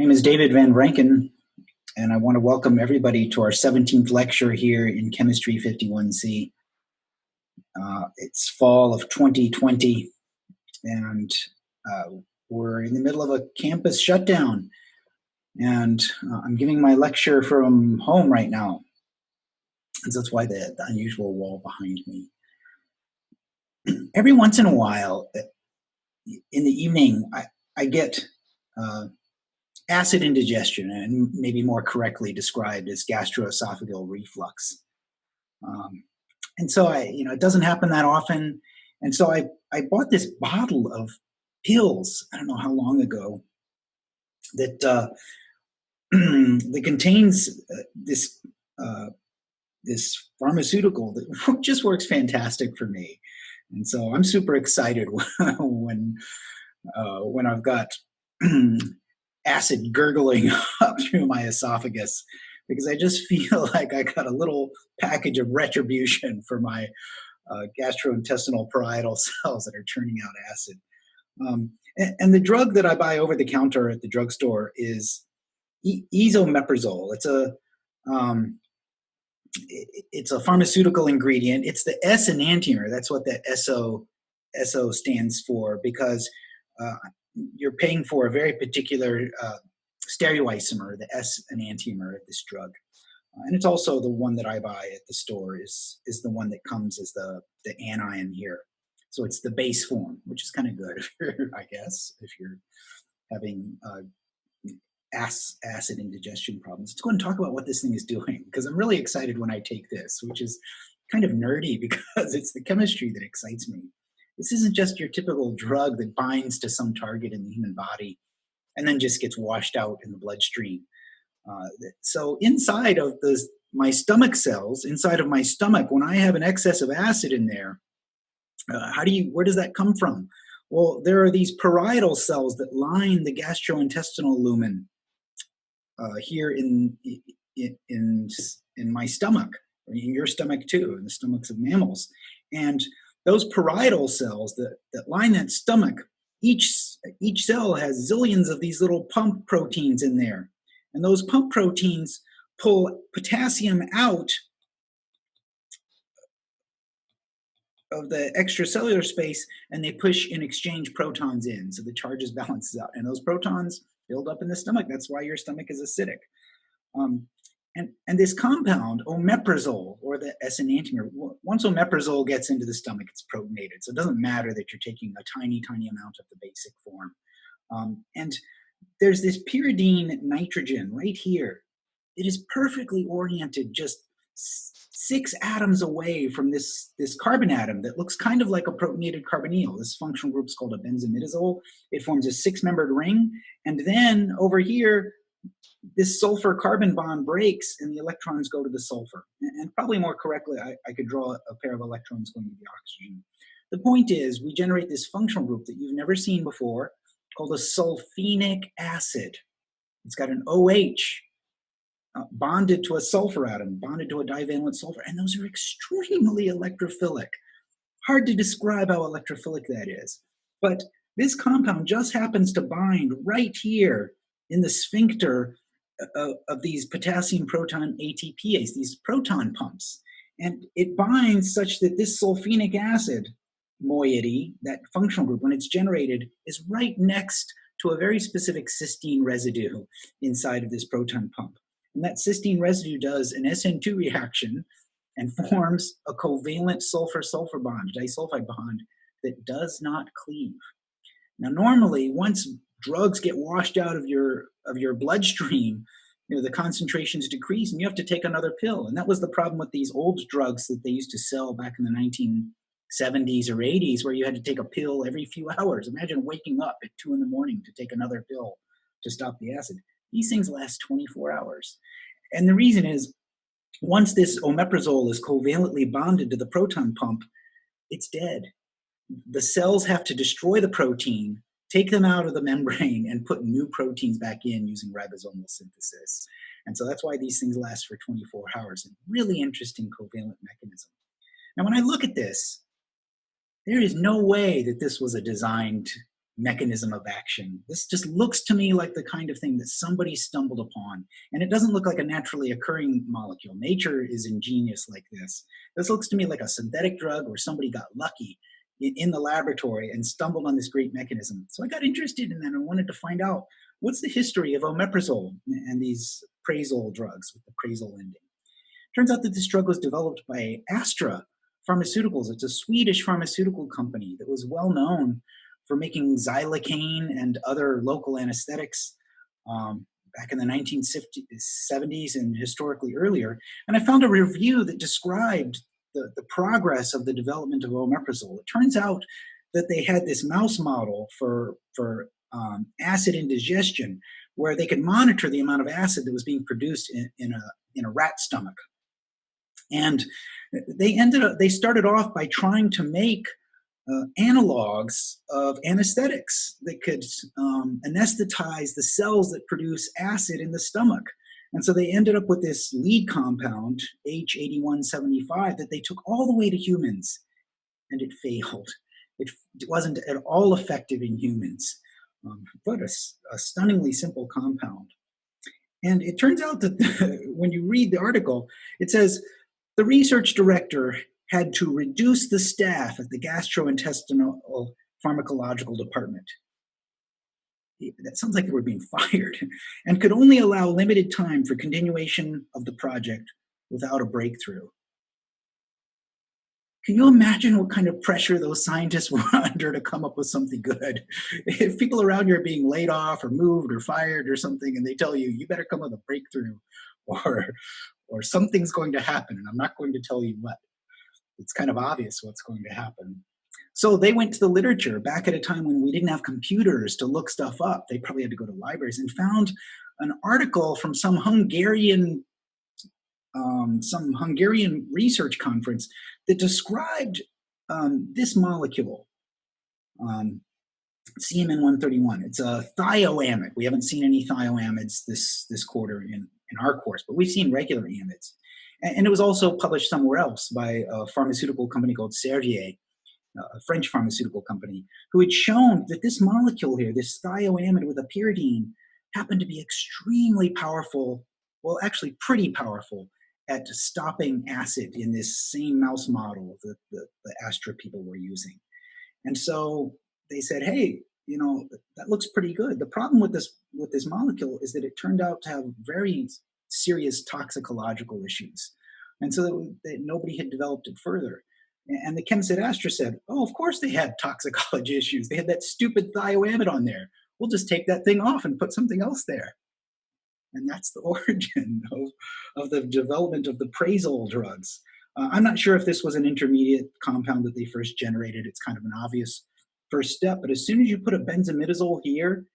name is David Van Vranken, and I want to welcome everybody to our 17th lecture here in Chemistry 51C. It's fall of 2020, and we're in the middle of a campus shutdown, and I'm giving my lecture from home right now, and so that's why the unusual wall behind me. Every once in a while, in the evening, I get acid indigestion, and maybe more correctly described as gastroesophageal reflux. And so it doesn't happen that often. And so I bought this bottle of pills, I don't know how long ago, that that contains this pharmaceutical that just works fantastic for me. And so I'm super excited when I've got acid gurgling up through my esophagus, because I just feel like I got a little package of retribution for my gastrointestinal parietal cells that are churning out acid. And the drug that I buy over the counter at the drugstore is Omeprazole. It's a pharmaceutical ingredient. It's the S enantiomer. That's what that SO stands for, because you're paying for a very particular stereoisomer, the S enantiomer of this drug. And it's also the one that I buy at the store is the one that comes as the anion here. So it's the base form, which is kind of good, I guess, if you're having acid indigestion problems. Let's go and talk about what this thing is doing, because I'm really excited when I take this, which is kind of nerdy because it's the chemistry that excites me. This isn't just your typical drug that binds to some target in the human body and then just gets washed out in the bloodstream. So inside of my stomach cells, inside of my stomach, when I have an excess of acid in there, where does that come from? Well, there are these parietal cells that line the gastrointestinal lumen here in my stomach, or in your stomach too, in the stomachs of mammals. And those parietal cells that line that stomach, each cell has zillions of these little pump proteins in there. And those pump proteins pull potassium out of the extracellular space, and they push and exchange protons in, so the charges balances out. And those protons build up in the stomach. That's why your stomach is acidic. And this compound, omeprazole, or the S enantiomer, once omeprazole gets into the stomach, it's protonated. So it doesn't matter that you're taking a tiny, tiny amount of the basic form. And there's this pyridine nitrogen right here. It is perfectly oriented just 6 atoms away from this carbon atom that looks kind of like a protonated carbonyl. This functional group is called a benzimidazole. It forms a 6-membered ring. And then over here, this sulfur carbon bond breaks and the electrons go to the sulfur. And probably more correctly, I could draw a pair of electrons going to the oxygen. The point is, we generate this functional group that you've never seen before called a sulfenic acid. It's got an OH bonded to a sulfur atom, bonded to a divalent sulfur, and those are extremely electrophilic. Hard to describe how electrophilic that is. But this compound just happens to bind right here in the sphincter of these potassium proton ATPase, these proton pumps. And it binds such that this sulfenic acid moiety, that functional group, when it's generated, is right next to a very specific cysteine residue inside of this proton pump. And that cysteine residue does an SN2 reaction and forms a covalent sulfur-sulfur bond, disulfide bond, that does not cleave. Now, normally, once drugs get washed out of your bloodstream, the concentrations decrease and you have to take another pill. And that was the problem with these old drugs that they used to sell back in the 1970s or 80s, where you had to take a pill every few hours. Imagine waking up at 2 in the morning to take another pill to stop the acid. These things last 24 hours. And the reason is, once this omeprazole is covalently bonded to the proton pump, it's dead. The cells have to destroy the protein, take them out of the membrane, and put new proteins back in using ribosomal synthesis. And so that's why these things last for 24 hours. A really interesting covalent mechanism. Now, when I look at this, there is no way that this was a designed mechanism of action. This just looks to me like the kind of thing that somebody stumbled upon. And it doesn't look like a naturally occurring molecule. Nature is ingenious like this. This looks to me like a synthetic drug where somebody got lucky in the laboratory and stumbled on this great mechanism. So I got interested in that and wanted to find out what's the history of omeprazole and these prazole drugs with the prazole ending. Turns out that this drug was developed by Astra Pharmaceuticals. It's a Swedish pharmaceutical company that was well known for making xylocaine and other local anesthetics back in the 1970s and historically earlier. And I found a review that described the progress of the development of omeprazole. It turns out that they had this mouse model for acid indigestion where they could monitor the amount of acid that was being produced in a rat stomach. And they started off by trying to make analogs of anesthetics that could anesthetize the cells that produce acid in the stomach. And so they ended up with this lead compound, H8175, that they took all the way to humans, and it failed. It wasn't at all effective in humans, but a stunningly simple compound. And it turns out that when you read the article, it says, the research director had to reduce the staff at the gastrointestinal pharmacological department. That sounds like they were being fired, and could only allow limited time for continuation of the project without a breakthrough. Can you imagine what kind of pressure those scientists were under to come up with something good? If people around you are being laid off or moved or fired or something, and they tell you, you better come with a breakthrough, or something's going to happen, and I'm not going to tell you what. It's kind of obvious what's going to happen. So they went to the literature back at a time when we didn't have computers to look stuff up. They probably had to go to libraries and found an article from some Hungarian research conference that described this molecule, CMN131. It's a thioamide. We haven't seen any thioamides this quarter in our course, but we've seen regular amides. And it was also published somewhere else by a pharmaceutical company called Servier, a French pharmaceutical company, who had shown that this molecule here, this thioamide with a pyridine, happened to be extremely powerful, well, actually pretty powerful, at stopping acid in this same mouse model that the Astra people were using. And so they said, hey, that looks pretty good. The problem with this molecule is that it turned out to have very serious toxicological issues. And so that nobody had developed it further. And the chemists at Astra said, oh, of course they had toxicology issues. They had that stupid thioamide on there. We'll just take that thing off and put something else there. And that's the origin of the development of the prazole drugs. I'm not sure if this was an intermediate compound that they first generated. It's kind of an obvious first step. But as soon as you put a benzimidazole here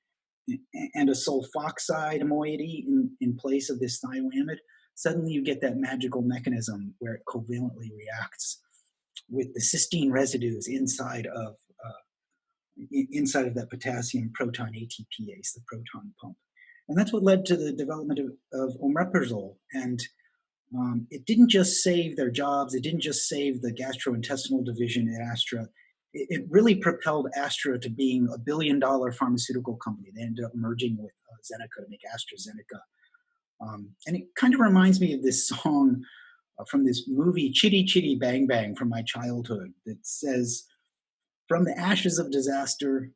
and a sulfoxide moiety in place of this thioamide, suddenly you get that magical mechanism where it covalently reacts with the cysteine residues inside of that potassium proton ATPase, the proton pump. And that's what led to the development of omeprazole. And it didn't just save their jobs. It didn't just save the gastrointestinal division at Astra. It really propelled Astra to being $1 billion pharmaceutical company. They ended up merging with Zeneca to make AstraZeneca. And it kind of reminds me of this song from this movie, Chitty Chitty Bang Bang, from my childhood, that says, from the ashes of disaster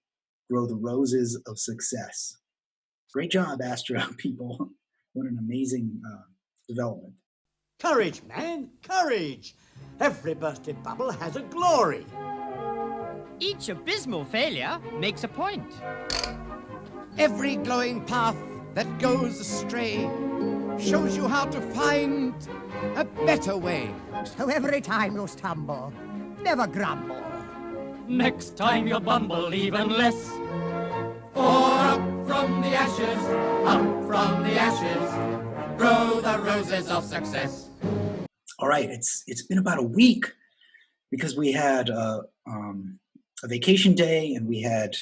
grow the roses of success. Great job, Astra people. What an amazing development. Courage, man, courage. Every bursted bubble has a glory. Each abysmal failure makes a point. Every glowing path that goes astray shows you how to find a better way. So every time you stumble, never grumble. Next time you'll bumble even less. For up from the ashes, grow the roses of success. All right, it's been about a week because we had a vacation day, and we had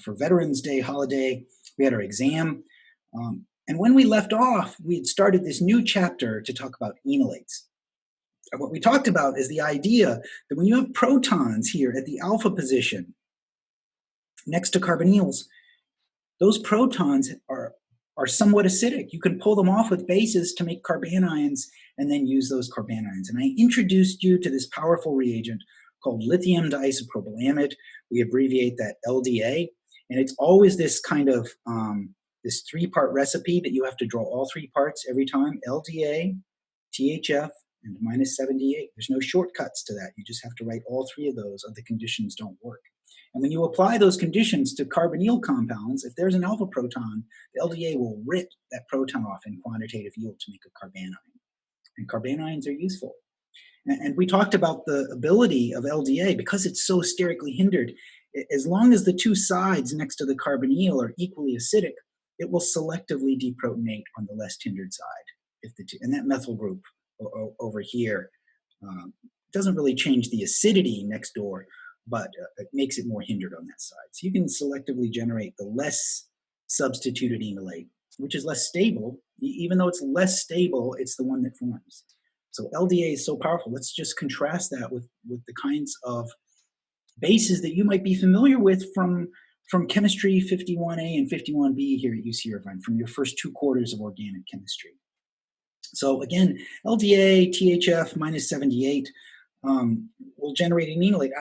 for Veterans Day holiday, we had our exam. And when we left off, we had started this new chapter to talk about enolates. And what we talked about is the idea that when you have protons here at the alpha position, next to carbonyls, those protons are somewhat acidic. You can pull them off with bases to make carbanions and then use those carbanions. And I introduced you to this powerful reagent called lithium diisopropyl amide. We abbreviate that LDA. And it's always this kind of this three-part recipe that you have to draw all three parts every time: LDA, THF, and -78. There's no shortcuts to that. You just have to write all three of those, or the conditions don't work. And when you apply those conditions to carbonyl compounds, if there's an alpha proton, the LDA will rip that proton off in quantitative yield to make a carbanion. And carbanions are useful. And we talked about the ability of LDA, because it's so sterically hindered, as long as the two sides next to the carbonyl are equally acidic, it will selectively deprotonate on the less hindered side. If the two, and that methyl group over here doesn't really change the acidity next door, but it makes it more hindered on that side. So you can selectively generate the less substituted enolate, which is less stable. Even though it's less stable, it's the one that forms. So LDA is so powerful. Let's just contrast that with the kinds of bases that you might be familiar with from chemistry 51A and 51B here at UC Irvine, from your first 2 quarters of organic chemistry. So again, LDA, THF, -78 will generate an enolate.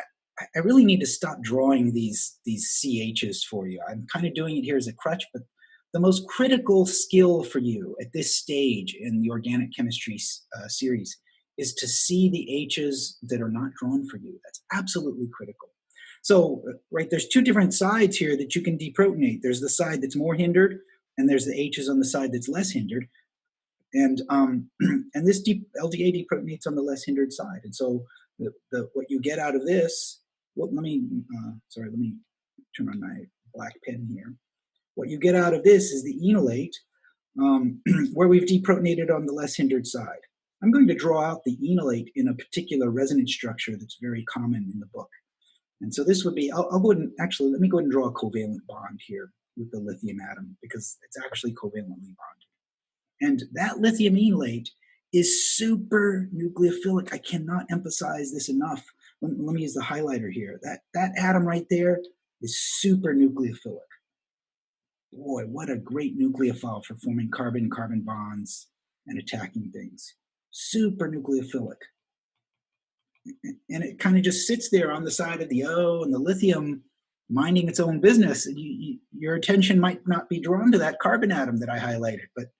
I really need to stop drawing these CHs for you. I'm kind of doing it here as a crutch, but the most critical skill for you at this stage in the organic chemistry series is to see the H's that are not drawn for you. That's absolutely critical. So, right, there's 2 different sides here that you can deprotonate. There's the side that's more hindered, and there's the H's on the side that's less hindered. And and this LDA deprotonates on the less hindered side. And so what you get out of this, well, let me turn on my black pen here. What you get out of this is the enolate, where we've deprotonated on the less hindered side. I'm going to draw out the enolate in a particular resonance structure that's very common in the book. And so this would be, I'll go ahead and, actually, let me go ahead and draw a covalent bond here with the lithium atom, because it's actually covalently bonded. And that lithium enolate is super nucleophilic. I cannot emphasize this enough. Let me use the highlighter here. That atom right there is super nucleophilic. Boy, what a great nucleophile for forming carbon-carbon bonds and attacking things. Super nucleophilic. And it kind of just sits there on the side of the O, and the lithium minding its own business. And your attention might not be drawn to that carbon atom that I highlighted, but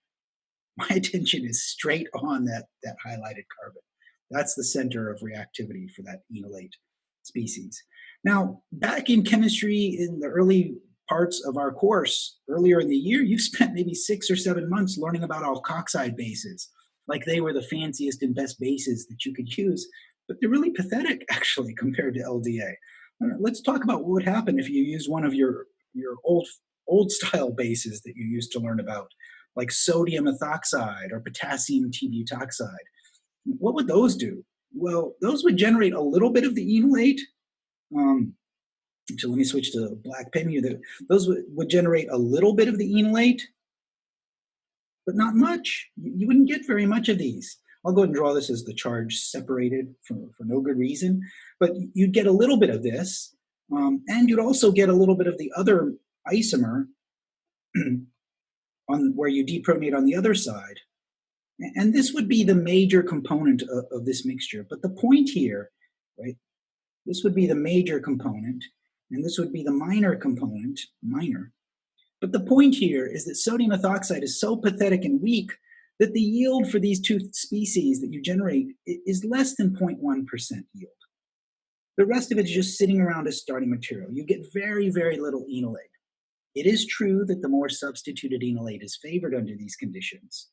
my attention is straight on that highlighted carbon. That's the center of reactivity for that enolate species. Now, back in chemistry, in the early parts of our course, earlier in the year, you've spent maybe 6 or 7 months learning about alkoxide bases, like they were the fanciest and best bases that you could use, but they're really pathetic, actually, compared to LDA. Let's talk about what would happen if you use one of your old style bases that you used to learn about, like sodium ethoxide or potassium T-butoxide. What would those do? Well, those would generate a little bit of the enolate. So let me switch to black pen here. Those would generate a little bit of the enolate, but not much. You wouldn't get very much of these. I'll go ahead and draw this as the charge separated for no good reason. But you'd get a little bit of this, and you'd also get a little bit of the other isomer on where you deprotonate on the other side. And this would be the major component of this mixture. But the point here, right, this would be the major component, and this would be the minor component, minor. But the point here is that sodium ethoxide is so pathetic and weak that the yield for these 2 species that you generate is less than 0.1% yield. The rest of it is just sitting around as starting material. You get very, very little enolate. It is true that the more substituted enolate is favored under these conditions,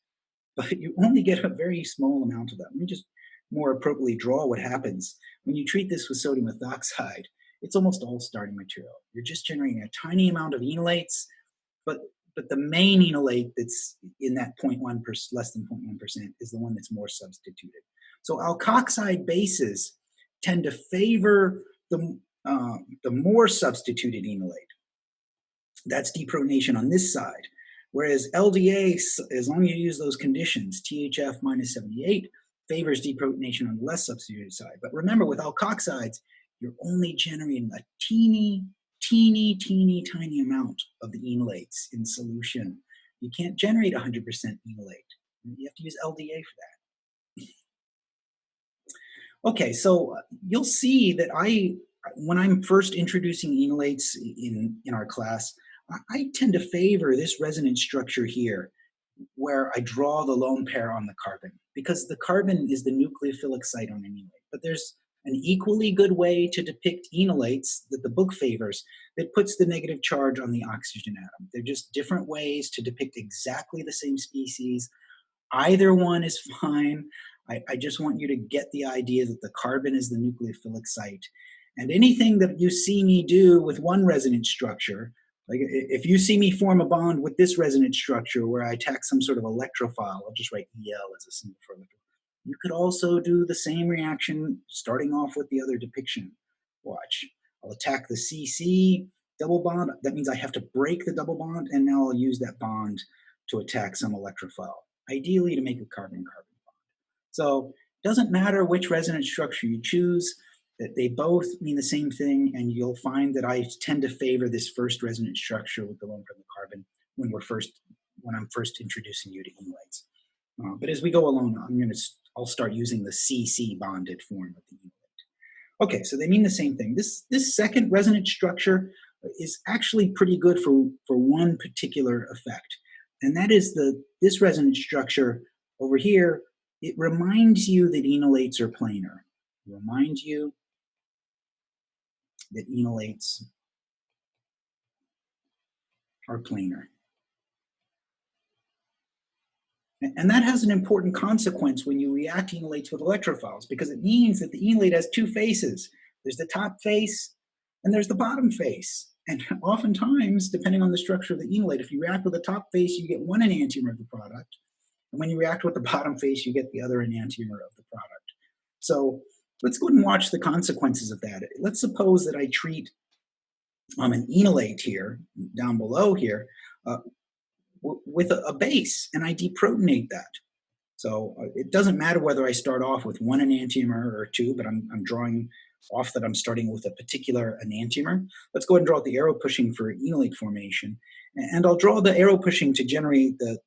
but you only get a very small amount of that. Let me just more appropriately draw what happens when you treat this with sodium ethoxide. It's almost all starting material. You're just generating a tiny amount of enolates, but the main enolate that's in that 0.1%, less than 0.1%, is the one that's more substituted. So alkoxide bases tend to favor the more substituted enolate. That's deprotonation on this side. Whereas LDA, as long as you use those conditions, THF -78 favors deprotonation on the less substituted side. But remember, with alkoxides, you're only generating a teeny teeny, teeny, tiny amount of the enolates in solution. You can't generate 100% enolate. You have to use LDA for that. Okay, so you'll see that when I'm first introducing enolates in our class, I tend to favor this resonance structure here, where I draw the lone pair on the carbon, because the carbon is the nucleophilic site on an enolate. But there's an equally good way to depict enolates that the book favors that puts the negative charge on the oxygen atom. They're just different ways to depict exactly the same species. Either one is fine. I just want you to get the idea that the carbon is the nucleophilic site. And anything that you see me do with one resonance structure, like if you see me form a bond with this resonance structure where I attack some sort of electrophile, I'll just write EL as a symbol for electrophile. You could also do the same reaction starting off with the other depiction. Watch. I'll attack the CC double bond. That means I have to break the double bond, and now I'll use that bond to attack some electrophile, ideally to make a carbon-carbon bond. So it doesn't matter which resonance structure you choose, that they both mean the same thing, and you'll find that I tend to favor this first resonance structure with the lone pair of the carbon when I'm first introducing you to enolates. But as we go along, I'll start using the CC bonded form of the enolate. Okay, so they mean the same thing. This second resonance structure is actually pretty good for one particular effect, and that is this resonance structure over here. It reminds you that enolates are planar. It reminds you that enolates are planar. And that has an important consequence when you react enolates with electrophiles, because it means that the enolate has two faces. There's the top face and there's the bottom face. And oftentimes, depending on the structure of the enolate, if you react with the top face, you get one enantiomer of the product. And when you react with the bottom face, you get the other enantiomer of the product. So let's go ahead and watch the consequences of that. Let's suppose that I treat an enolate here, down below here, with a base, and I deprotonate that. So it doesn't matter whether I start off with one enantiomer or two, but I'm drawing off that I'm starting with a particular enantiomer. Let's go ahead and draw the arrow pushing for enolate formation. And I'll draw the arrow pushing to generate the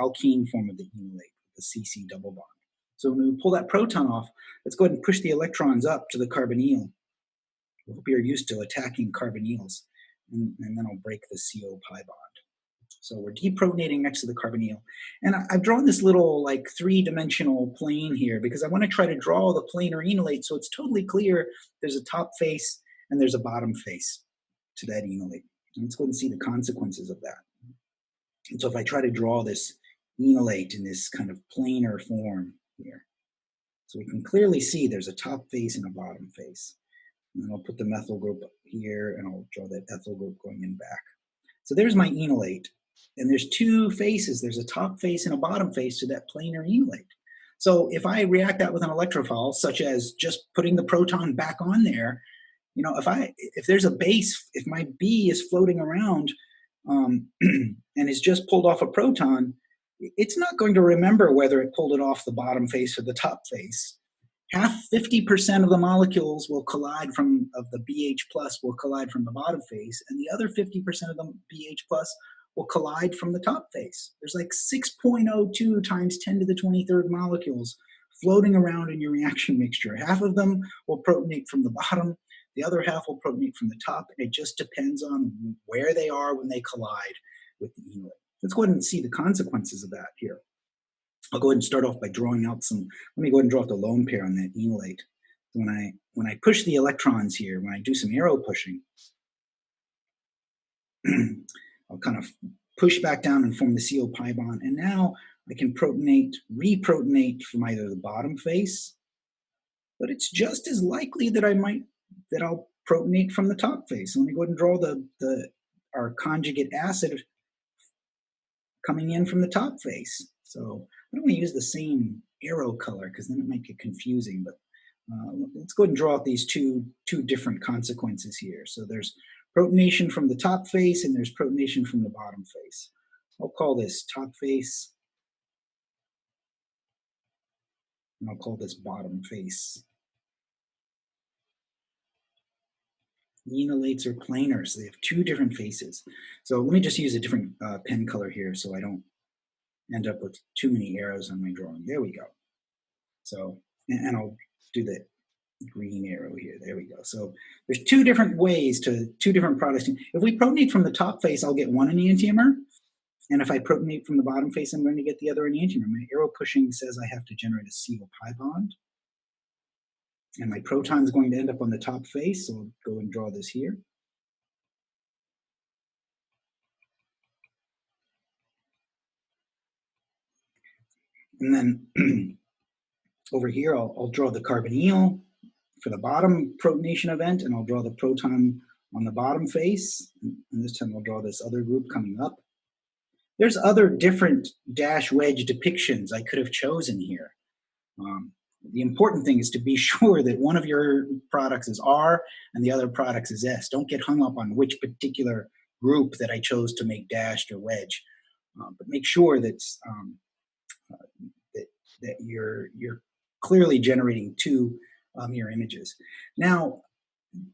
alkene form of the enolate, the CC double bond. So when we pull that proton off, let's go ahead and push the electrons up to the carbonyl. I hope you're used to attacking carbonyls. And then I'll break the CO pi bond. So we're deprotonating next to the carbonyl. And I've drawn this little like three-dimensional plane here because I want to try to draw the planar enolate so it's totally clear there's a top face and there's a bottom face to that enolate. And let's go ahead and see the consequences of that. And so if I try to draw this enolate in this kind of planar form here, so we can clearly see there's a top face and a bottom face. And then I'll put the methyl group up here and I'll draw that ethyl group going in back. So there's my enolate. And there's two faces. There's a top face and a bottom face to that planar enolate. So if I react that with an electrophile, such as just putting the proton back on there, you know, if there's a base, if my B is floating around and is just pulled off a proton, it's not going to remember whether it pulled it off the bottom face or the top face. 50% of the molecules will collide of the BH plus will collide from the bottom face, and the other 50% of the BH plus will collide from the top face. There's like 6.02 times 10 to the 23rd molecules floating around in your reaction mixture. Half of them will protonate from the bottom, the other half will protonate from the top, and it just depends on where they are when they collide with the enolate. Let's go ahead and see the consequences of that here. I'll go ahead and start off by drawing out let me go ahead and draw out the lone pair on that enolate. So when I push the electrons here, when I do some arrow pushing, I'll kind of push back down and form the CO pi bond. And now I can reprotonate from either the bottom face, but it's just as likely that I'll protonate from the top face. So let me go ahead and draw our conjugate acid coming in from the top face. So I don't want to use the same arrow color because then it might get confusing, but let's go ahead and draw out these two different consequences here. So there's protonation from the top face and there's protonation from the bottom face. I'll call this top face and I'll call this bottom face. Enolates are planar, so they have two different faces. So let me just use a different pen color here so I don't end up with too many arrows on my drawing. There we go. So, and I'll do the green arrow here. There we go. So there's two different ways to two different products. If we protonate from the top face, I'll get one enantiomer. And if I protonate from the bottom face, I'm going to get the other enantiomer. My arrow pushing says I have to generate a CO pi bond. And my proton is going to end up on the top face, so I'll go and draw this here. And then over here, I'll draw the carbonyl for the bottom protonation event, and I'll draw the proton on the bottom face. And this time I'll draw this other group coming up. There's other different dash wedge depictions I could have chosen here. The important thing is to be sure that one of your products is R and the other products is S. Don't get hung up on which particular group that I chose to make dashed or wedge, but make sure that that you're clearly generating two mirror images. Now,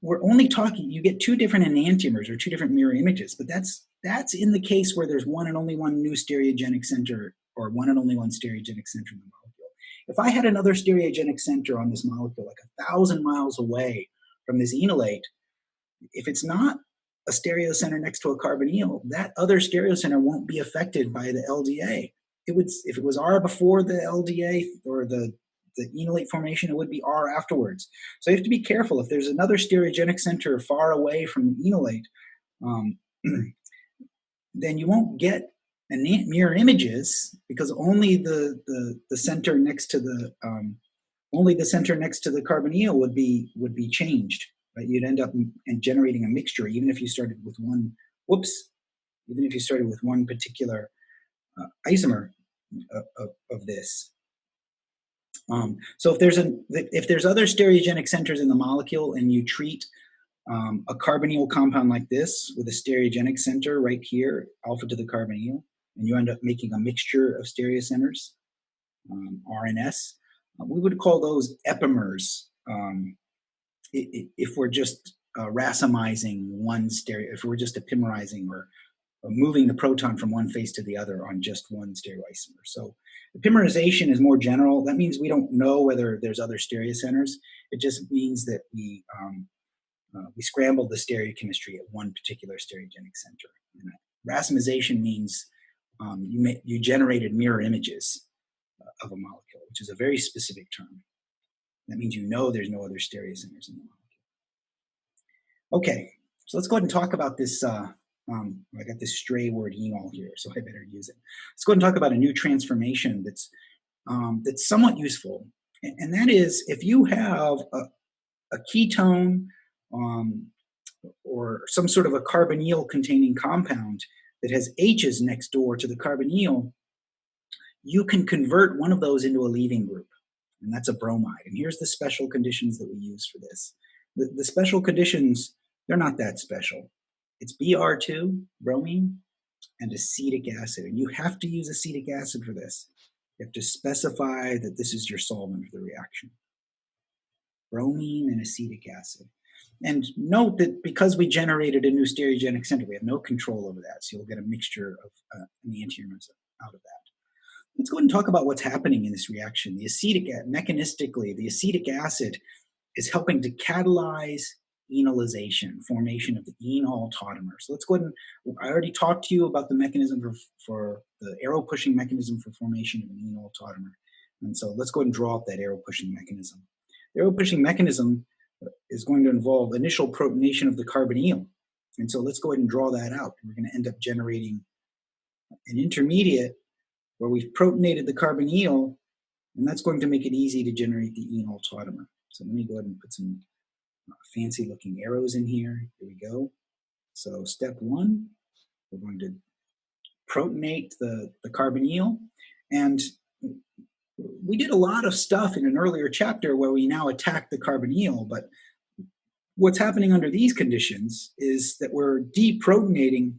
we're only talking, you get two different enantiomers or two different mirror images, but that's in the case where there's one and only one new stereogenic center or one and only one stereogenic center in the molecule. If I had another stereogenic center on this molecule, like 1,000 miles away from this enolate, if it's not a stereocenter next to a carbonyl, that other stereocenter won't be affected by the LDA. It would, if it was R before the LDA or the enolate formation, it would be R afterwards. So you have to be careful. If there's another stereogenic center far away from the enolate, then you won't get mirror images because only the center next to the carbonyl would be changed. Right? You'd end up generating a mixture, even if you started with one. Even if you started with one particular isomer of this. So if there's other stereogenic centers in the molecule and you treat a carbonyl compound like this with a stereogenic center right here, alpha to the carbonyl, and you end up making a mixture of stereocenters, R and S, we would call those epimers if we're just racemizing one if we're just epimerizing or moving the proton from one face to the other on just one stereoisomer. So epimerization is more general. That means we don't know whether there's other stereocenters. It just means that we scrambled the stereochemistry at one particular stereogenic center. And racemization means you generated mirror images of a molecule, which is a very specific term. That means you know there's no other stereocenters in the molecule. Okay, so let's go ahead and talk about this. I got this stray word enol here, so I better use it. Let's go ahead and talk about a new transformation that's somewhat useful, and that is if you have a ketone or some sort of a carbonyl containing compound that has H's next door to the carbonyl, you can convert one of those into a leaving group, and that's a bromide. And here's the special conditions that we use for this. The special conditions, they're not that special. It's Br2, bromine, and acetic acid. And you have to use acetic acid for this. You have to specify that this is your solvent for the reaction. Bromine and acetic acid. And note that because we generated a new stereogenic center, we have no control over that. So you'll get a mixture of enantiomers out of that. Let's go ahead and talk about what's happening in this reaction. Mechanistically, the acetic acid is helping to catalyze enolization, formation of the enol tautomer. So let's go ahead and, I already talked to you about the mechanism for the arrow pushing mechanism for formation of an enol tautomer. And so let's go ahead and draw up that arrow pushing mechanism. The arrow pushing mechanism is going to involve initial protonation of the carbonyl. And so let's go ahead and draw that out. We're going to end up generating an intermediate where we've protonated the carbonyl, and that's going to make it easy to generate the enol tautomer. So let me go ahead and put some fancy looking arrows in here. Here we go. So step one, we're going to protonate the carbonyl. And we did a lot of stuff in an earlier chapter where we now attack the carbonyl, but what's happening under these conditions is that we're deprotonating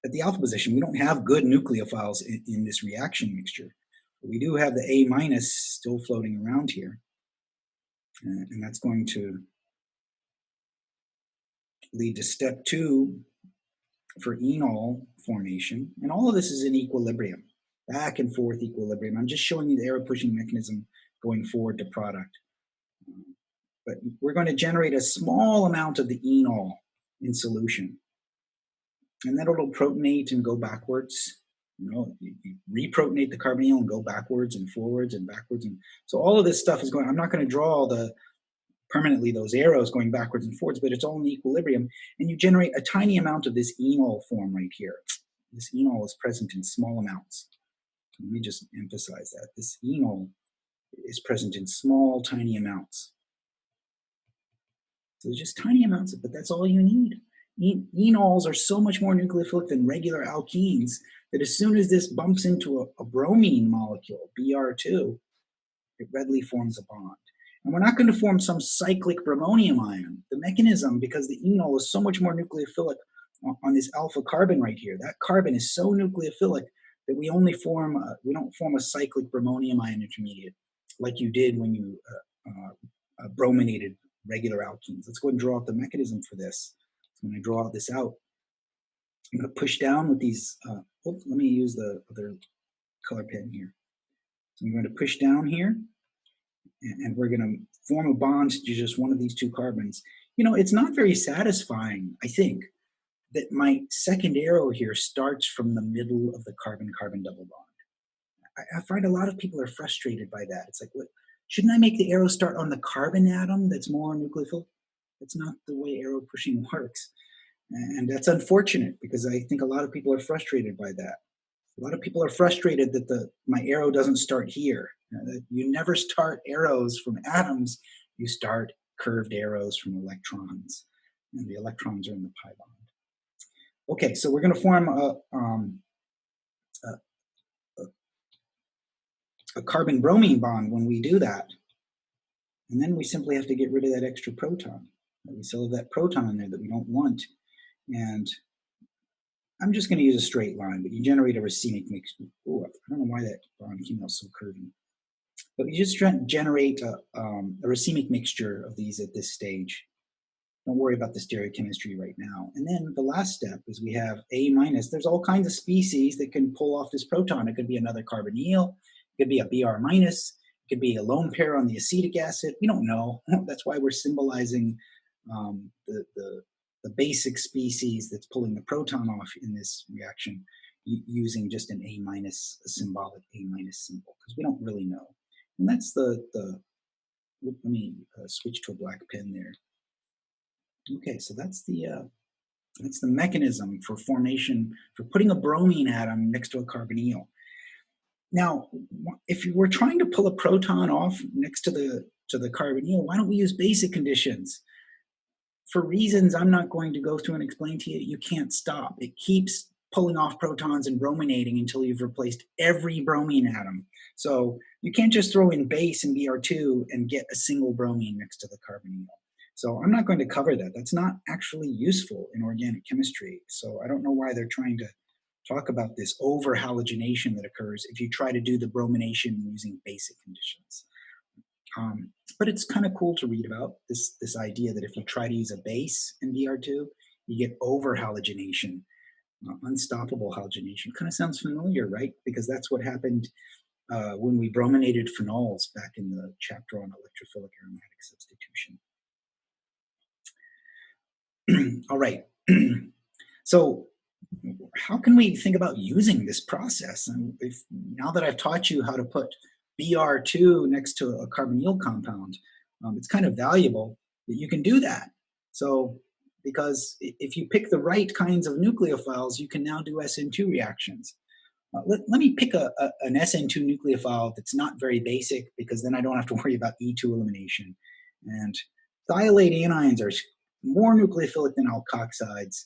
at the alpha position. We don't have good nucleophiles in this reaction mixture. But we do have the A- still floating around here. And that's going to lead to step 2 for enol formation. And all of this is in equilibrium, back and forth equilibrium. I'm just showing you the arrow pushing mechanism going forward to product. But we're going to generate a small amount of the enol in solution. And then it'll protonate and go backwards. You reprotonate the carbonyl and go backwards and forwards and backwards. And so all of this stuff is going, I'm not going to draw permanently those arrows going backwards and forwards, but it's all in equilibrium. And you generate a tiny amount of this enol form right here. This enol is present in small amounts. Let me just emphasize that. This enol is present in small, tiny amounts. So just tiny amounts, but that's all you need. Enols are so much more nucleophilic than regular alkenes that as soon as this bumps into a bromine molecule, Br2, it readily forms a bond. And we're not going to form some cyclic bromonium ion. The mechanism, because the enol is so much more nucleophilic on this alpha carbon right here, that carbon is so nucleophilic that we don't form a cyclic bromonium ion intermediate like you did when you brominated regular alkenes. Let's go ahead and draw out the mechanism for this. So when I draw this out, I'm going to push down with these, let me use the other color pen here. So I'm going to push down here, and we're going to form a bond to just one of these two carbons. It's not very satisfying, I think, that my second arrow here starts from the middle of the carbon-carbon double bond. I find a lot of people are frustrated by that. It's like, what, shouldn't I make the arrow start on the carbon atom that's more nucleophilic? That's not the way arrow pushing works. And that's unfortunate because I think a lot of people are frustrated by that. A lot of people are frustrated that my arrow doesn't start here. You never start arrows from atoms. You start curved arrows from electrons. And the electrons are in the pi bond. Okay, so we're going to form a carbon-bromine bond when we do that. And then we simply have to get rid of that extra proton. We still have that proton in there that we don't want. And I'm just going to use a straight line, but you generate a racemic mixture. Oh, I don't know why that bond came out so curvy. But you just generate a racemic mixture of these at this stage. Don't worry about the stereochemistry right now. And then the last step is we have A minus. There's all kinds of species that can pull off this proton. It could be another carbonyl. It could be a Br minus. It could be a lone pair on the acetic acid. We don't know. That's why we're symbolizing the basic species that's pulling the proton off in this reaction using just an A minus, a symbolic A minus symbol, because we don't really know. And that's let me switch to a black pen there. Okay, so that's the mechanism for formation, for putting a bromine atom next to a carbonyl. Now, if you were trying to pull a proton off next to the carbonyl, why don't we use basic conditions? For reasons I'm not going to go through and explain to you, you can't stop. It keeps pulling off protons and brominating until you've replaced every bromine atom. So you can't just throw in base and Br2 and get a single bromine next to the carbonyl. So I'm not going to cover that. That's not actually useful in organic chemistry. So I don't know why they're trying to talk about this over-halogenation that occurs if you try to do the bromination using basic conditions. But it's kind of cool to read about this idea that if you try to use a base in Br2, you get over-halogenation, unstoppable halogenation. Kind of sounds familiar, right? Because that's what happened when we brominated phenols back in the chapter on electrophilic aromatic substitution. All right. So how can we think about using this process? And now that I've taught you how to put Br2 next to a carbonyl compound, it's kind of valuable that you can do that. So because if you pick the right kinds of nucleophiles, you can now do SN2 reactions. Let me pick an SN2 nucleophile that's not very basic, because then I don't have to worry about E2 elimination. And thiolate anions are more nucleophilic than alkoxides,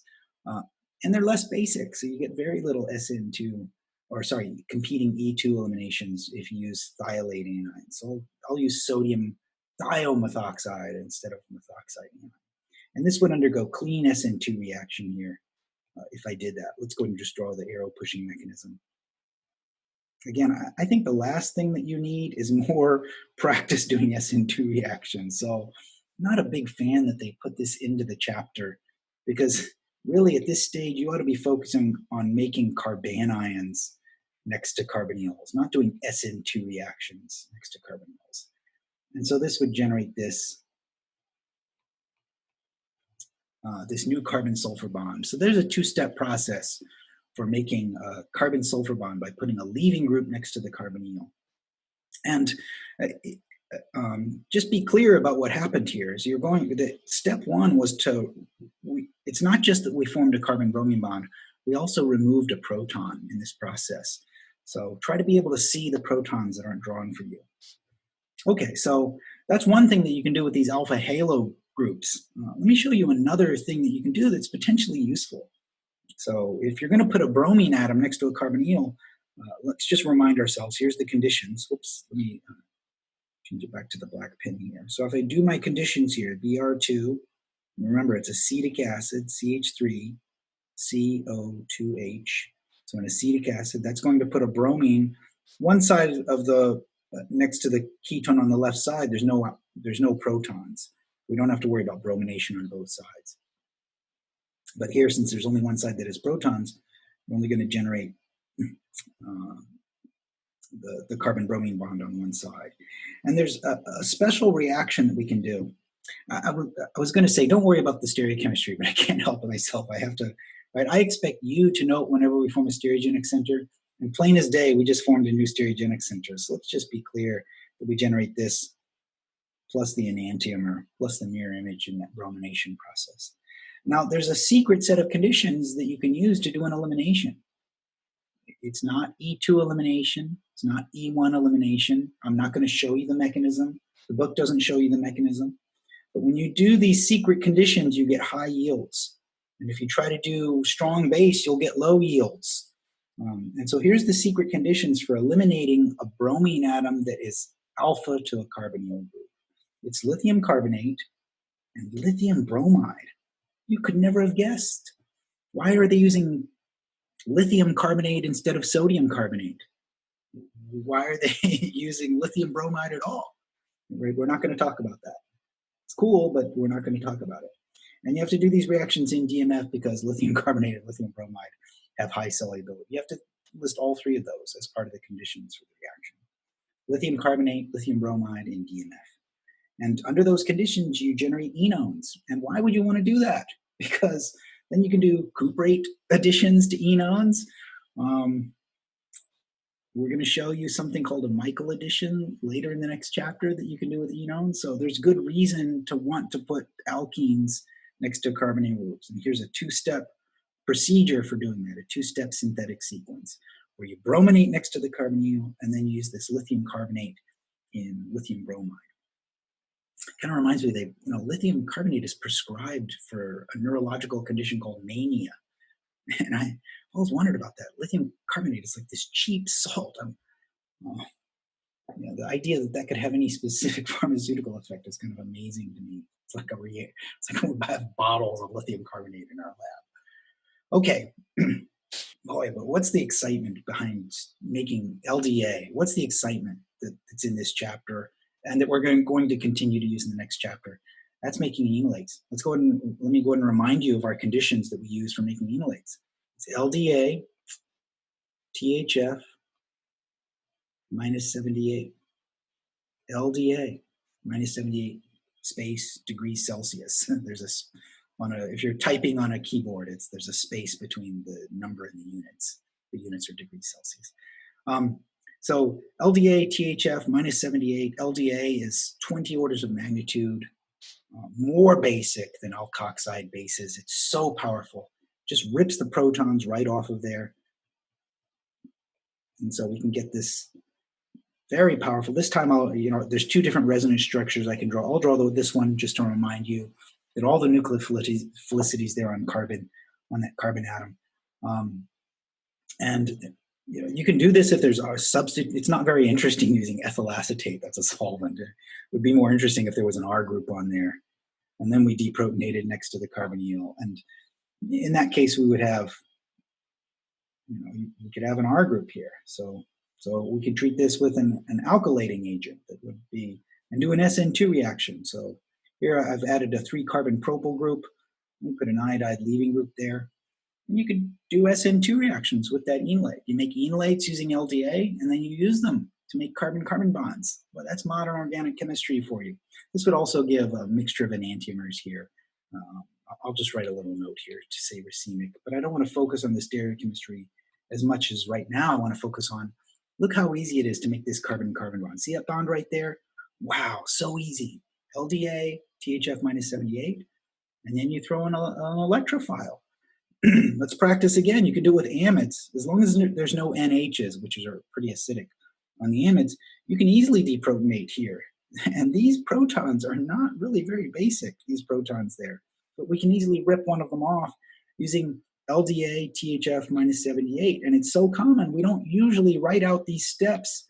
and they're less basic, so you get very little SN2, or sorry, competing E2 eliminations if you use thiolate anions. So I'll use sodium thiomethoxide instead of methoxide anion. And this would undergo clean SN2 reaction here if I did that. Let's go ahead and just draw the arrow pushing mechanism. Again, I think the last thing that you need is more practice doing SN2 reactions. So I'm not a big fan that they put this into the chapter. because really at this stage, you ought to be focusing on making carbanions next to carbonyls, not doing SN2 reactions next to carbonyls. And so this would generate this, this new carbon-sulfur bond. So there's a two-step process for making a carbon-sulfur bond by putting a leaving group next to the carbonyl. And just be clear about what happened here. Is you're going, step one was it's not just that we formed a carbon-bromine bond, we also removed a proton in this process. So try to be able to see the protons that aren't drawn for you. Okay, so that's one thing that you can do with these alpha halo groups. Let me show you another thing that you can do that's potentially useful. So if you're going to put a bromine atom next to a carbonyl, let's just remind ourselves, here's the conditions. Whoops, let me change it back to the black pen here. So if I do my conditions here, Br2, remember it's acetic acid, CH3, CO2H. So an acetic acid, that's going to put a bromine, one side of the, next to the ketone on the left side, there's no protons. We don't have to worry about bromination on both sides. But here, since there's only one side that has protons, we're only going to generate the carbon-bromine bond on one side. And there's a special reaction that we can do. I was going to say, don't worry about the stereochemistry, but I can't help myself. I have to, right? I expect you to note whenever we form a stereogenic center. And plain as day, we just formed a new stereogenic center. So let's just be clear that we generate this plus the enantiomer, plus the mirror image in that bromination process. Now, there's a secret set of conditions that you can use to do an elimination. It's not E2 elimination. It's not E1 elimination. I'm not going to show you the mechanism. The book doesn't show you the mechanism. But when you do these secret conditions, you get high yields. And if you try to do strong base, you'll get low yields. And so here's the secret conditions for eliminating a bromine atom that is alpha to a carbonyl group. It's lithium carbonate and lithium bromide. You could never have guessed. Why are they using lithium carbonate instead of sodium carbonate? Why are they using lithium bromide at all? We're not going to talk about that. It's cool, but we're not going to talk about it. And you have to do these reactions in DMF because lithium carbonate and lithium bromide have high solubility. You have to list all three of those as part of the conditions for the reaction. Lithium carbonate, lithium bromide, and DMF. And under those conditions, you generate enones. And why would you want to do that? Because then you can do cuprate additions to enones. We're going to show you something called a Michael addition later in the next chapter that you can do with enones. So there's good reason to want to put alkenes next to carbonyl groups. And here's a two-step procedure for doing that, a two-step synthetic sequence, where you brominate next to the carbonyl and then use this lithium carbonate in lithium bromide. Kind of reminds me that lithium carbonate is prescribed for a neurological condition called mania. And I always wondered about that. Lithium carbonate is like this cheap salt. The idea that that could have any specific pharmaceutical effect is kind of amazing to me. It's like we have bottles of lithium carbonate in our lab. Okay, boy, but what's the excitement behind making LDA? What's the excitement that's in this chapter and that we're going to continue to use in the next chapter? That's making enolates. Let me go ahead and remind you of our conditions that we use for making enolates. It's LDA, THF, minus 78. LDA, minus 78 space degrees Celsius. There's if you're typing on a keyboard, there's a space between the number and the units. The units are degrees Celsius. So LDA, THF, minus 78. LDA is 20 orders of magnitude more basic than alkoxide bases. It's so powerful. Just rips the protons right off of there. And so we can get this very powerful. This time, there's two different resonance structures I can draw. I'll draw this one just to remind you that all the nucleophilicity there on that carbon atom. And you can do this if there's a substitute. It's not very interesting using ethyl acetate. That's a solvent. It would be more interesting if there was an R group on there. And then we deprotonated next to the carbonyl. And in that case, we would have, we could have an R group here. So we could treat this with an alkylating agent that would be, and do an SN2 reaction. So here I've added a 3-carbon propyl group. You put an iodide leaving group there. And you could do SN2 reactions with that enolate. You make enolates using LDA, and then you use them to make carbon-carbon bonds. Well, that's modern organic chemistry for you. This would also give a mixture of enantiomers here. I'll just write a little note here to say racemic, but I don't want to focus on the stereochemistry as much as right now. I want to focus on, look how easy it is to make this carbon-carbon bond. See that bond right there? Wow, so easy. LDA, THF minus 78, and then you throw in an electrophile. Let's practice again. You can do it with amides. As long as there's no NHs, which are pretty acidic on the amides, you can easily deprotonate here. And these protons are not really very basic, these protons there. But we can easily rip one of them off using LDA, THF minus 78. And it's so common, we don't usually write out these steps.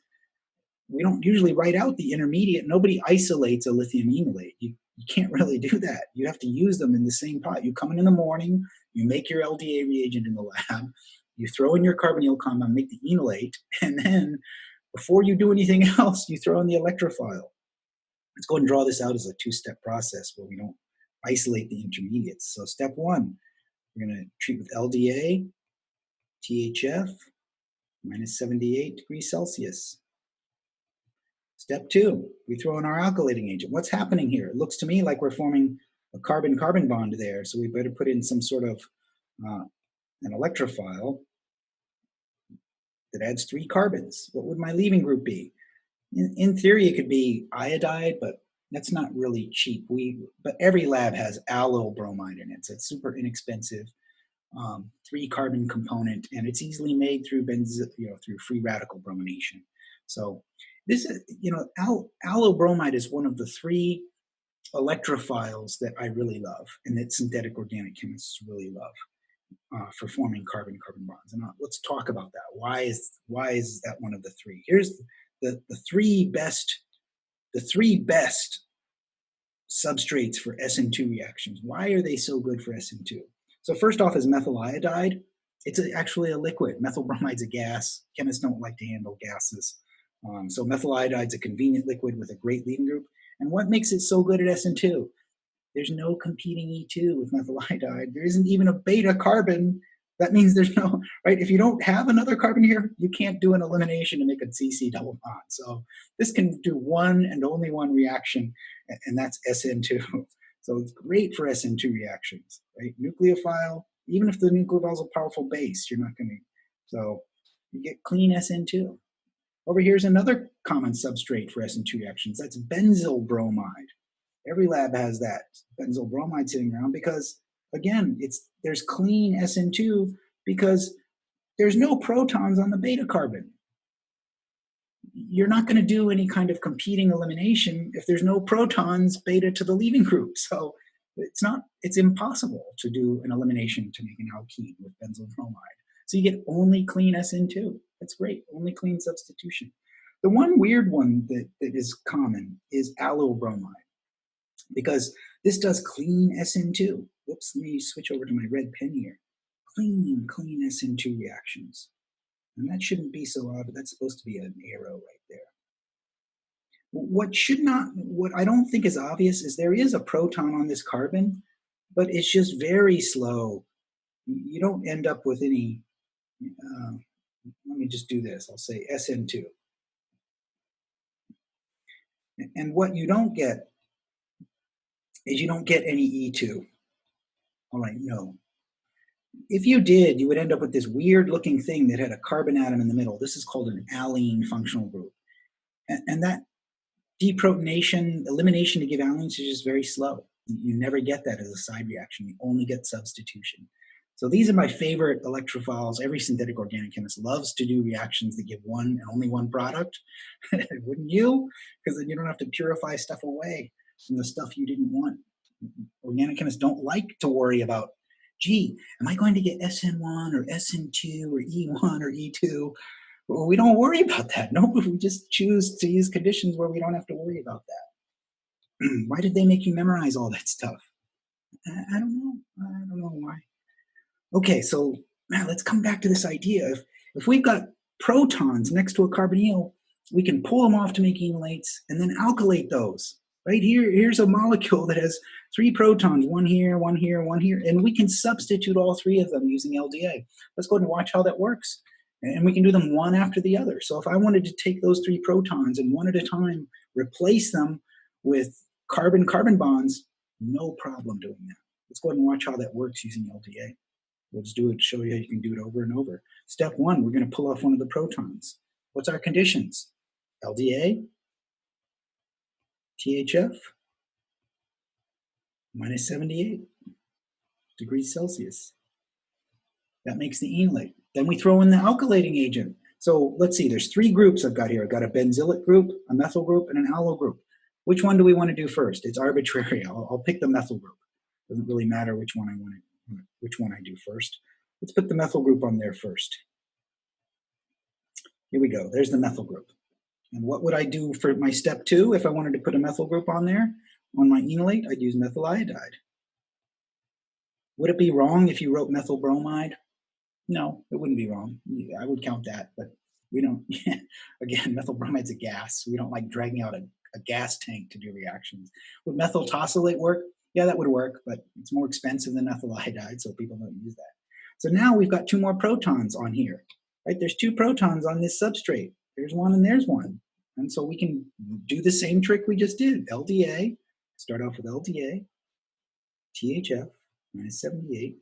We don't usually write out the intermediate. Nobody isolates a lithium enolate. You can't really do that. You have to use them in the same pot. You come in the morning, you make your LDA reagent in the lab, you throw in your carbonyl compound, make the enolate, and then before you do anything else, you throw in the electrophile. Let's go ahead and draw this out as a two-step process where we don't isolate the intermediates. So step one, we're going to treat with LDA, THF, minus 78 degrees Celsius. Step two, we throw in our alkylating agent. What's happening here? It looks to me like we're forming a carbon-carbon bond there, so we better put in some sort of an electrophile that adds 3 carbons. What would my leaving group be? In theory, it could be iodide, but that's not really cheap. But every lab has allyl bromide in it, so it's super inexpensive. 3 carbon component, and it's easily made through through free radical bromination. So this is, allyl bromide is one of the 3 electrophiles that I really love, and that synthetic organic chemists really love for forming carbon-carbon bonds. And let's talk about that. Why is that one of the 3? Here's the three best substrates for SN2 reactions. Why are they so good for SN2? So first off is methyl iodide. It's actually a liquid. Methyl bromide's a gas. Chemists don't like to handle gases. So methyl iodide's a convenient liquid with a great leaving group. And what makes it so good at SN2? There's no competing E2 with methyl iodide. There isn't even a beta carbon. That means there's no, right? If you don't have another carbon here, you can't do an elimination to make a CC double bond. So this can do one and only one reaction, and that's SN2. So it's great for SN2 reactions, right? Nucleophile, even if the nucleophile is a powerful base, you're not going to, so you get clean SN2. Over here's another common substrate for SN2 reactions. That's benzyl bromide. Every lab has that benzyl bromide sitting around because, again, there's clean SN2 because there's no protons on the beta carbon. You're not going to do any kind of competing elimination if there's no protons beta to the leaving group. So it's impossible to do an elimination to make an alkene with benzyl bromide. So you get only clean SN2. That's great, only clean substitution. The one weird one that is common is allyl bromide, because this does clean SN2. Whoops, let me switch over to my red pen here. Clean SN2 reactions. And that shouldn't be so odd, but that's supposed to be an arrow right there. What I don't think is obvious is there is a proton on this carbon, but it's just very slow. You don't end up with any, let me just do this. I'll say SN2. And what you don't get is you don't get any E2. All right, no. If you did, you would end up with this weird looking thing that had a carbon atom in the middle. This is called an alene functional group. And that deprotonation, elimination to give alenes is just very slow. You never get that as a side reaction. You only get substitution. So these are my favorite electrophiles. Every synthetic organic chemist loves to do reactions that give one and only one product. Wouldn't you? Because then you don't have to purify stuff away from the stuff you didn't want. Organic chemists don't like to worry about, gee, am I going to get SN1 or SN2 or E1 or E2? Well, we don't worry about that. No, we just choose to use conditions where we don't have to worry about that. Why did they make you memorize all that stuff? I don't know. I don't know why. Okay, so now let's come back to this idea. If we've got protons next to a carbonyl, we can pull them off to make enolates and then alkylate those, right here, here's a molecule that has 3 protons, one here, one here, one here, and we can substitute all 3 of them using LDA. Let's go ahead and watch how that works. And we can do them one after the other. So if I wanted to take those 3 protons and one at a time replace them with carbon-carbon bonds, no problem doing that. Let's go ahead and watch how that works using LDA. We'll just do it to show you how you can do it over and over. Step 1, we're going to pull off one of the protons. What's our conditions? LDA, THF, minus 78 degrees Celsius. That makes the enolate. Then we throw in the alkylating agent. So let's see, there's 3 groups I've got here. I've got a benzylic group, a methyl group, and an allyl group. Which one do we want to do first? It's arbitrary. I'll pick the methyl group. Doesn't really matter which one I do first. Let's put the methyl group on there first. Here we go. There's the methyl group. And what would I do for my step 2 if I wanted to put a methyl group on there? On my enolate, I'd use methyl iodide. Would it be wrong if you wrote methyl bromide? No, it wouldn't be wrong. I would count that, but we don't. Again, methyl bromide's a gas. We don't like dragging out a gas tank to do reactions. Would methyl tosylate work? Yeah, that would work, but it's more expensive than methyl iodide, so people don't use that. So now we've got 2 more protons on here, right? There's 2 protons on this substrate. There's one and there's one. And so we can do the same trick we just did. LDA, start off with LDA, THF, minus 78.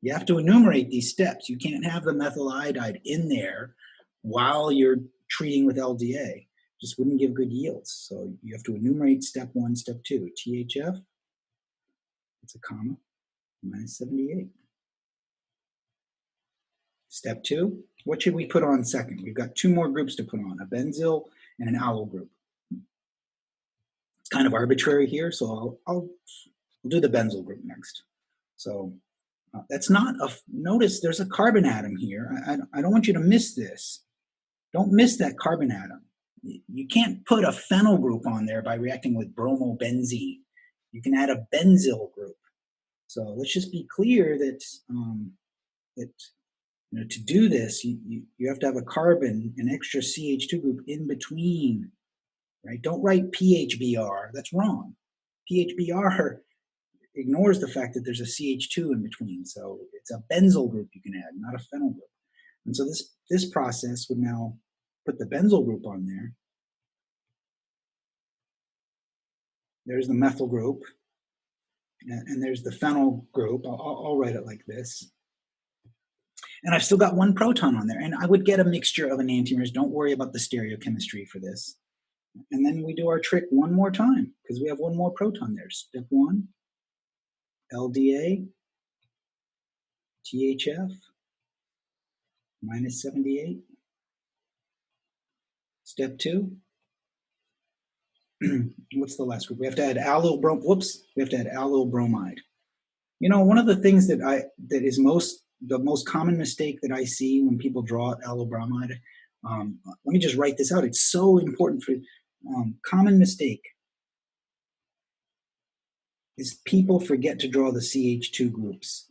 You have to enumerate these steps. You can't have the methyl iodide in there while you're treating with LDA. Just wouldn't give good yields. So you have to enumerate step 1, step 2. THF, it's a comma, minus 78. Step 2, what should we put on second? We've got 2 more groups to put on, a benzyl and an allyl group. It's kind of arbitrary here, so I'll do the benzyl group next. So that's not a, notice there's a carbon atom here. I don't want you to miss this. Don't miss that carbon atom. You can't put a phenyl group on there by reacting with bromobenzene. You can add a benzyl group. So let's just be clear that, to do this, you have to have a carbon, an extra CH2 group in between, right? Don't write PHBr. That's wrong. PHBr ignores the fact that there's a CH2 in between. So it's a benzyl group you can add, not a phenyl group. And so this process would now put the benzyl group on there. There's the methyl group, and there's the phenyl group. I'll write it like this. And I've still got 1 proton on there, and I would get a mixture of enantiomers. Don't worry about the stereochemistry for this. And then we do our trick one more time, because we have 1 more proton there. Step 1, LDA, THF, minus 78. Step 2, what's the last group? We have to add allyl bromide. You know, one of the things that is the most common mistake that I see when people draw allyl bromide, let me just write this out. It's so important for common mistake is people forget to draw the CH2 groups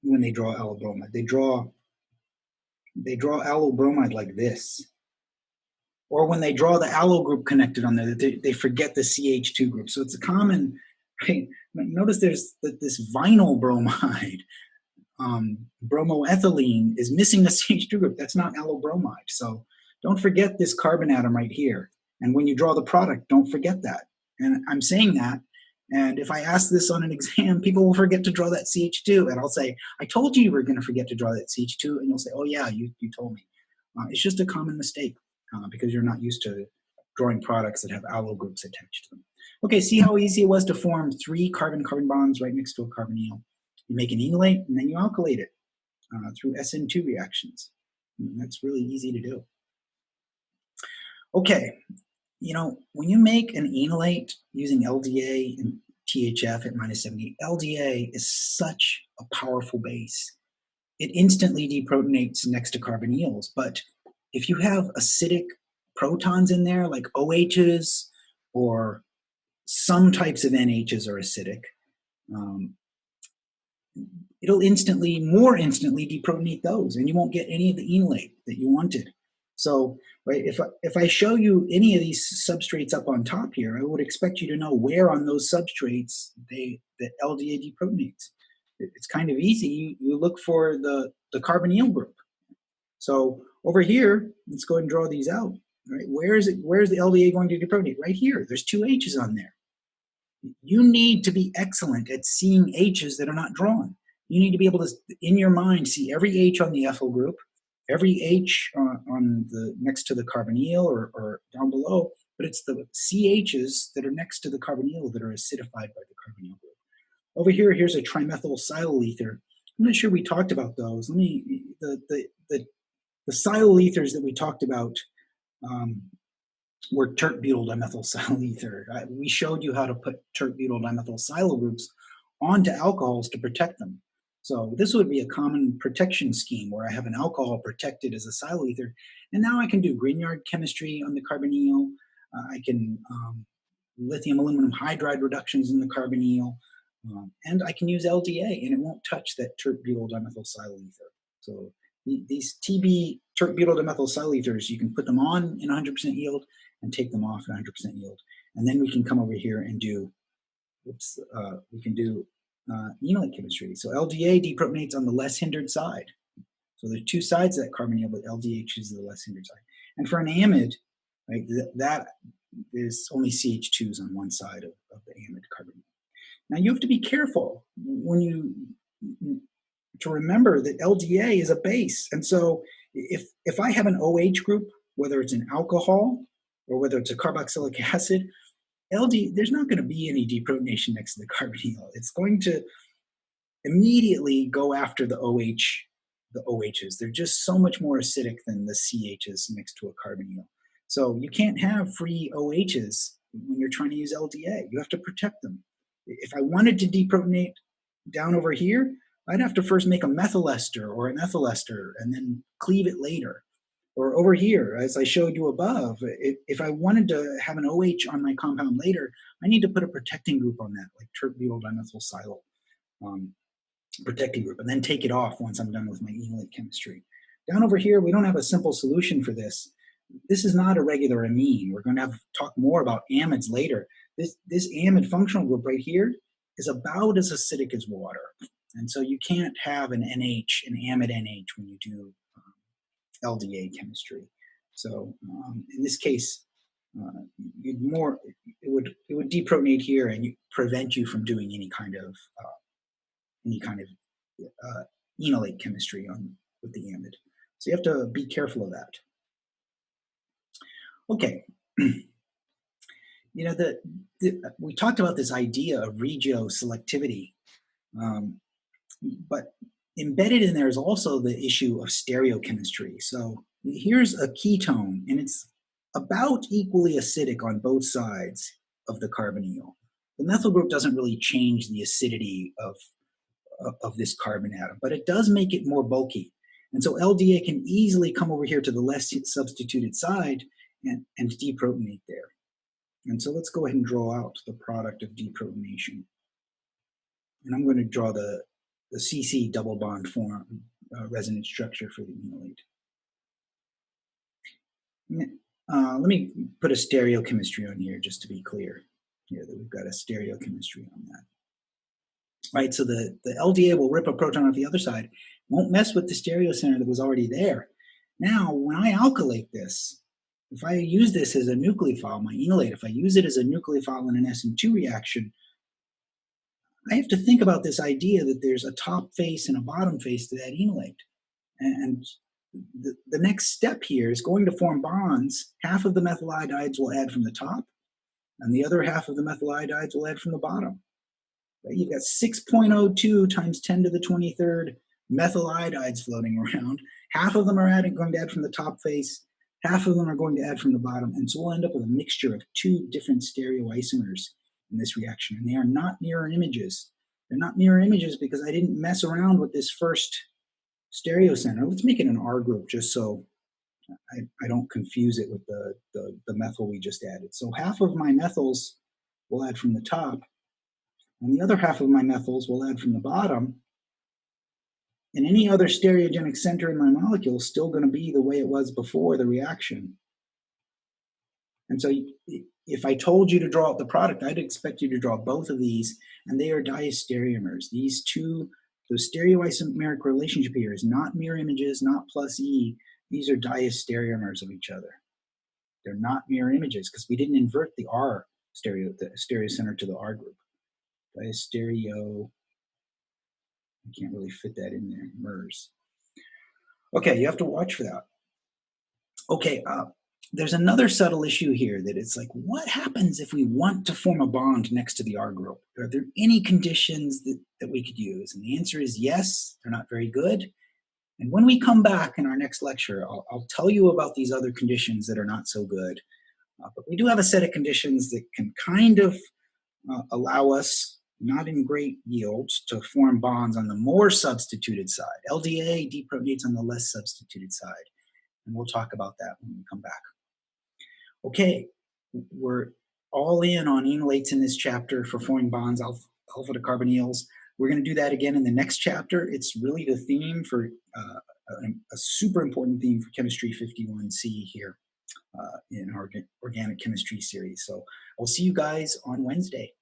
when they draw allyl bromide. They draw allyl bromide like this. Or when they draw the allyl group connected on there, they forget the CH2 group. So it's a common, right? Notice there's this vinyl bromide. Bromoethylene is missing the CH2 group. That's not allyl bromide. So don't forget this carbon atom right here. And when you draw the product, don't forget that. And I'm saying that. And if I ask this on an exam, people will forget to draw that CH2. And I'll say, I told you were going to forget to draw that CH2. And you'll say, oh, yeah, you told me. It's just a common mistake. Because you're not used to drawing products that have allyl groups attached to them. Okay, see how easy it was to form 3 carbon-carbon bonds right next to a carbonyl. You make an enolate, and then you alkylate it through SN2 reactions. And that's really easy to do. Okay, when you make an enolate using LDA and THF at minus 70, LDA is such a powerful base. It instantly deprotonates next to carbonyls, but if you have acidic protons in there, like OHs or some types of NHs are acidic, it'll more instantly deprotonate those, and you won't get any of the enolate that you wanted. So, right, if I show you any of these substrates up on top here, I would expect you to know where on those substrates the LDA deprotonates. It's kind of easy. You look for the carbonyl group. So over here, let's go ahead and draw these out. Right? Where is the LDA going to deprotonate? Right here. There's 2 H's on there. You need to be excellent at seeing H's that are not drawn. You need to be able to, in your mind, see every H on the ethyl group, every H on the next to the carbonyl or down below, but it's the CHs that are next to the carbonyl that are acidified by the carbonyl group. Over here, here's a trimethyl silyl ether. I'm not sure we talked about those. The silyl ethers that we talked about were tert-butyl dimethyl silyl ether. We showed you how to put tert-butyl dimethyl silyl groups onto alcohols to protect them. So this would be a common protection scheme where I have an alcohol protected as a silyl ether, and now I can do Grignard chemistry on the carbonyl. I can lithium aluminum hydride reductions in the carbonyl, and I can use LDA, and it won't touch that tert-butyl dimethyl silyl ether. So these TB tert-butyl dimethyl silyl ethers, you can put them on in 100% yield and take them off at 100% yield, and then we can come over here and do, enolate chemistry. So LDA deprotonates on the less hindered side. So there's 2 sides of that carbonyl, but LDH is the less hindered side. And for an amide, right, that is only CH2s on one side of the amide carbonyl. Now you have to be careful to remember that LDA is a base. And so if I have an OH group, whether it's an alcohol or whether it's a carboxylic acid, there's not going to be any deprotonation next to the carbonyl. It's going to immediately go after the OHs. They're just so much more acidic than the CHs next to a carbonyl. So you can't have free OHs when you're trying to use LDA. You have to protect them. If I wanted to deprotonate down over here, I'd have to first make a methyl ester or an ethyl ester and then cleave it later. Or over here, as I showed you above, if I wanted to have an OH on my compound later, I need to put a protecting group on that, like tert-butyl dimethyl silyl protecting group, and then take it off once I'm done with my enolate chemistry. Down over here, we don't have a simple solution for this. This is not a regular amine. We're going to talk more about amides later. This amide functional group right here is about as acidic as water. And so you can't have an NH, an amide NH, when you do LDA chemistry. So in this case, it would deprotonate here and prevent you from doing any kind of enolate chemistry with the amide. So you have to be careful of that. Okay. We talked about this idea of regioselectivity, but embedded in there is also the issue of stereochemistry. So here's a ketone, and it's about equally acidic on both sides of the carbonyl. The methyl group doesn't really change the acidity of this carbon atom, but it does make it more bulky. And so LDA can easily come over here to the less substituted side and deprotonate there. And so let's go ahead and draw out the product of deprotonation. And I'm going to draw the CC double bond form resonance structure for the enolate. Let me put a stereochemistry on here just to be clear here that we've got a stereochemistry on that. Right, so the LDA will rip a proton off the other side, won't mess with the stereo center that was already there. Now, when I alkylate this, if I use this as a nucleophile, my enolate, if I use it as a nucleophile in an SN2 reaction, I have to think about this idea that there's a top face and a bottom face to that enolate. And the next step here is going to form bonds. Half of the methyl iodides will add from the top, and the other half of the methyl iodides will add from the bottom. Right? You've got 6.02 times 10 to the 23rd methyl iodides floating around. Half of them are going to add from the top face, half of them are going to add from the bottom, and so we'll end up with a mixture of 2 different stereoisomers in this reaction, and they are not mirror images. They're not mirror images because I didn't mess around with this first stereo center. Let's make it an R group just so I don't confuse it with the methyl we just added. So half of my methyls will add from the top, and the other half of my methyls will add from the bottom. And any other stereogenic center in my molecule is still going to be the way it was before the reaction. And so if I told you to draw out the product, I'd expect you to draw both of these, and they are diastereomers. These two, the stereoisomeric relationship here is not mirror images, not plus E. These are diastereomers of each other. They're not mirror images because we didn't invert the stereo center to the R group. Diastereo, I can't really fit that in there, MERS. Okay, you have to watch for that. Okay, there's another subtle issue here that it's like, what happens if we want to form a bond next to the R group? Are there any conditions that we could use? And the answer is yes, they're not very good. And when we come back in our next lecture, I'll tell you about these other conditions that are not so good. But we do have a set of conditions that can kind of allow us, not in great yields, to form bonds on the more substituted side. LDA, deprotonates on the less substituted side. And we'll talk about that when we come back. Okay, we're all in on enolates in this chapter for forming bonds, alpha to carbonyls. We're going to do that again in the next chapter. It's really the theme for a super important theme for Chemistry 51C here in our organic chemistry series. So I'll see you guys on Wednesday.